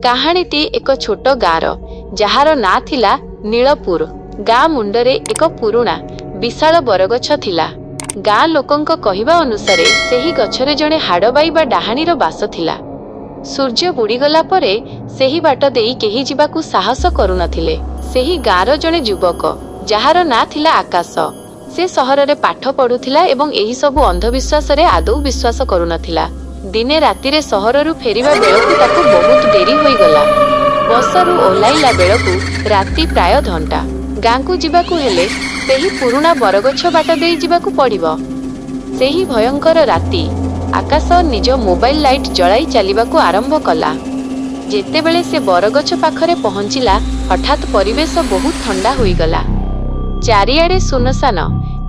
କାହାଣୀଟି ଏକ ଛୋଟ ଗାଁର, ଯାହାର ନାଁ ଥିଲା ନୀଳପୁର। ଗାଁ ମୁଣ୍ଡରେ ଏକ ପୁରୁଣା ବିଶାଳ ବରଗଛ ଥିଲା। ଗାଁ ଲୋକଙ୍କ କହିବା ଅନୁସାରେ ସେହି ଗଛରେ ଜଣେ ହାଡବାଇ ବା ଡାହାଣୀର ବାସ ଥିଲା। ସୂର୍ଯ୍ୟ ବୁଡ଼ିଗଲା ପରେ ସେହି ବାଟ ଦେଇ କେହି ଯିବାକୁ ସାହସ କରୁନଥିଲେ। ସେହି ଗାଁର ଜଣେ ଯୁବକ, ଯାହାର ନାଁ ଥିଲା ଆକାଶ, ସେ ସହରରେ ପାଠ ପଢୁଥିଲା ଏବଂ ଏହି ସବୁ ଅନ୍ଧବିଶ୍ୱାସରେ ଆଦୌ ବିଶ୍ୱାସ କରୁନଥିଲା। ଦିନେ ରାତିରେ ସହରରୁ ଫେରିବା ବେଳକୁ ତାକୁ ବହୁତ ଡେରି ହୋଇଗଲା। ବସରୁ ଓହ୍ଲାଇଲା ବେଳକୁ ରାତି ପ୍ରାୟ 1 ଗାଁକୁ ଯିବାକୁ ହେଲେ ସେହି ପୁରୁଣା ବରଗଛ ବାଟ ଦେଇ ଯିବାକୁ ପଡ଼ିବ। ସେହି ଭୟଙ୍କର ରାତି ଆକାଶ ନିଜ ମୋବାଇଲ ଲାଇଟ୍ ଜଳାଇ ଚାଲିବାକୁ ଆରମ୍ଭ କଲା। ଯେତେବେଳେ ସେ ବରଗଛ ପାଖରେ ପହଞ୍ଚିଲା, ହଠାତ୍ ପରିବେଶ ବହୁତ ଥଣ୍ଡା ହୋଇଗଲା। ଚାରିଆଡ଼େ ଶୂନଶାନ,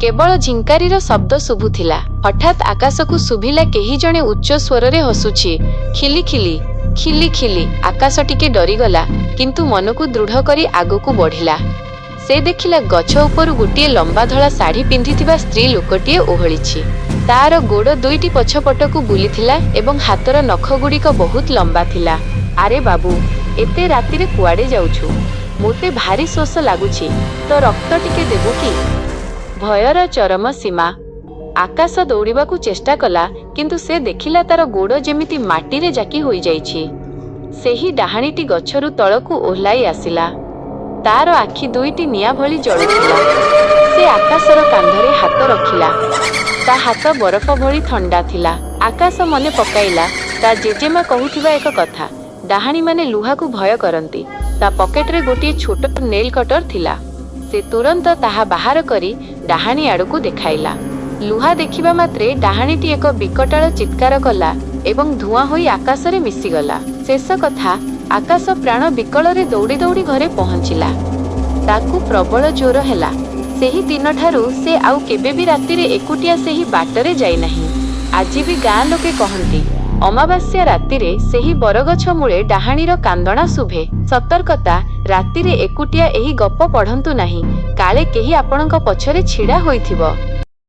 କେବଳ ଝିଙ୍କାରୀର ଶବ୍ଦ ଶୁଭୁଥିଲା। ହଠାତ୍ ଆକାଶକୁ ଶୁଭିଲା କେହି ଜଣେ ଉଚ୍ଚ ସ୍ୱରରେ ହସୁଛି, ଖିଲି ଖିଲି ଖିଲି ଖିଲି। ଆକାଶ ଟିକେ ଡରିଗଲା, କିନ୍ତୁ ମନକୁ ଦୃଢ଼ କରି ଆଗକୁ ବଢ଼ିଲା। ସେ ଦେଖିଲା ଗଛ ଉପରୁ ଗୋଟିଏ ଲମ୍ବା ଧଳା ଶାଢ଼ୀ ପିନ୍ଧିଥିବା ସ୍ତ୍ରୀ ଲୋକଟିଏ ଓହଳିଛି। ତାର ଗୋଡ଼ ଦୁଇଟି ପଛପଟକୁ ବୁଲିଥିଲା ଏବଂ ହାତର ନଖଗୁଡ଼ିକ ବହୁତ ଲମ୍ବା ଥିଲା। ଆରେ ବାବୁ, ଏତେ ରାତିରେ କୁଆଡ଼େ ଯାଉଛୁ? ମୋତେ ଭାରି ଶୋଷ ଲାଗୁଛି, ତ ରକ୍ତ ଟିକେ ଦେବୁ କି? ଭୟର ଚରମ ସୀମା। ଆକାଶ ଦୌଡ଼ିବାକୁ ଚେଷ୍ଟା କଲା, କିନ୍ତୁ ସେ ଦେଖିଲା ତାର ଗୋଡ଼ ଯେମିତି ମାଟିରେ ଜାକି ହୋଇଯାଇଛି। ସେହି ଡାହାଣୀଟି ଗଛରୁ ତଳକୁ ଓହ୍ଲାଇ ଆସିଲା। ତାର ଆଖି ଦୁଇଟି ନିଆଁ ଭଳି ଜଳୁଥିଲା। ସେ ଆକାଶର କାନ୍ଧରେ ହାତ ରଖିଲା। ତା ହାତ ବରଫ ଭଳି ଥଣ୍ଡା ଥିଲା। ଆକାଶ ମନେ ପକାଇଲା ତା ଜେଜେମା କହୁଥିବା ଏକ କଥା, ଡାହାଣୀମାନେ ଲୁହାକୁ ଭୟ କରନ୍ତି। ତା ପକେଟରେ ଗୋଟିଏ ଛୋଟ ନେଲ୍ କଟର ଥିଲା। ସେ ତୁରନ୍ତ ତାହା ବାହାର କରି ଡାହାଣୀ ଆଡ଼କୁ ଦେଖାଇଲା। ଲୁହା ଦେଖିବା ମାତ୍ରେ ଡାହାଣୀଟି ଏକ ବିକଟାଳ ଚିତ୍କାର କଲା ଏବଂ ଧୂଆଁ ହୋଇ ଆକାଶରେ ମିଶିଗଲା। ଶେଷ କଥା, ଆକାଶ ପ୍ରାଣ ବିକଳରେ ଦୌଡ଼ି ଦୌଡ଼ି ଘରେ ପହଞ୍ଚିଲା। ତାକୁ ପ୍ରବଳ ଜ୍ୱର ହେଲା। ସେହି ଦିନଠାରୁ ସେ ଆଉ କେବେ ବି ରାତିରେ ଏକୁଟିଆ ସେହି ବାଟରେ ଯାଇନାହିଁ। ଆଜି ବି ଗାଁ ଲୋକେ କହନ୍ତି, ଅମାବାସ୍ୟା ରାତିରେ ସେହି ବରଗଛ ମୂଳେ ଡାହାଣୀର କାନ୍ଦଣା ଶୁଭେ। ସତର୍କତା, ରାତିରେ ଏକୁଟିଆ ଏହି ଗପ ପଢ଼ନ୍ତୁ ନାହିଁ, କାଳେ କେହି ଆପଣଙ୍କ ପଛରେ ଛିଡ଼ା ହୋଇଥିବ।